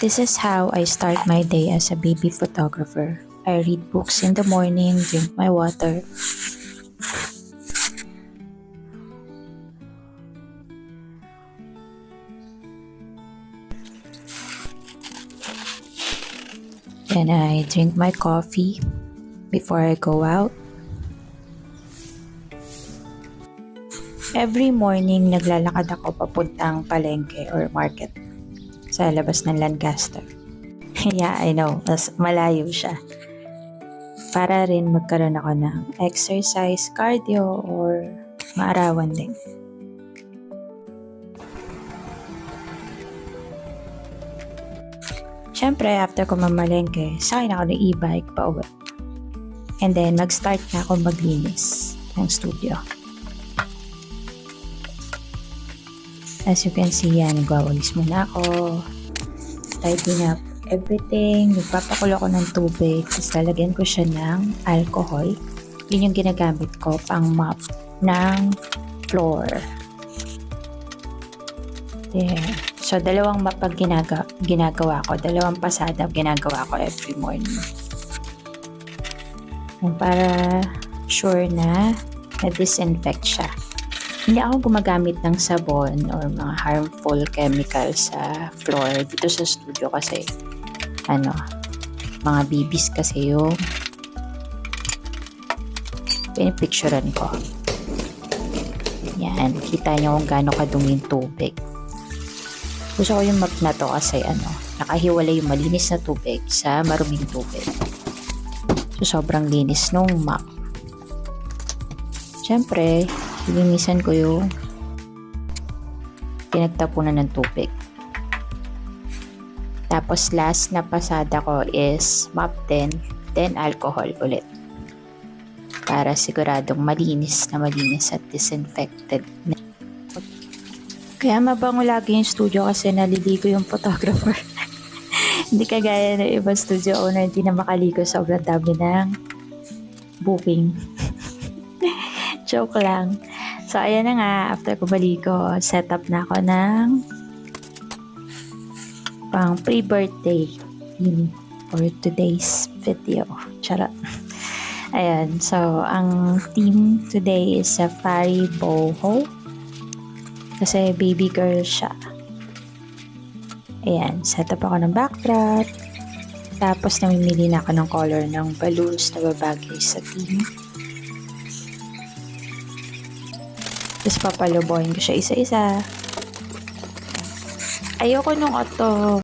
This is how I start my day as a baby photographer. I read books in the morning, drink my water. Then I drink my coffee before I go out. Every morning, naglalakad ako papuntang palengke or market sa labas ng Lancaster. Yeah, I know, mas malayo siya. Para rin magkaroon ako ng exercise, cardio, or maarawan din. Siyempre, after ko mamalengke, sakay ako ng e-bike pa uwi. And then, mag-start na ako maglinis ng studio. As you can see, yan, nagwawalis muna ako. Tidying up everything. Nagpapakulo ako ng tubig. Tapos lalagyan ko siya ng alcohol. Yun yung ginagamit ko pang mop ng floor. There. So, dalawang mop ang ginagawa ko. Dalawang pasada ginagawa ko every morning. Para sure na na-disinfect siya. Hindi ako gumagamit ng sabon or mga harmful chemicals sa floor dito sa studio kasi mga babies kasi yung pinipicturean ko. Yan, kita nyo kung gaano kadumi yung tubig. Gusto ko yung map na to kasi nakahiwalay yung malinis na tubig sa maruming tubig. So sobrang linis nung map. Siyempre, linisan ko yung pinagtapunan ng tubig. Tapos last na pasada ko is mop din, then alcohol ulit. Para siguradong malinis at disinfected. Kaya mabango lagi yung studio kasi naliligo yung photographer. Hindi kagaya ng ibang studio owner, hindi na makaligo, sobrang dami ng booking. Joke lang. So, ayan na nga, after ko maligo, set up na ako ng pang pre-birthday for today's video. Charot. Ayan, so, ang theme today is Safari Boho. Kasi baby girl siya. Ayan, set up ako ng backdrop. Tapos, namimili na ako ng color ng balloons na babagay sa theme. Tapos papaluboyin ko siya isa-isa. Ayoko nung auto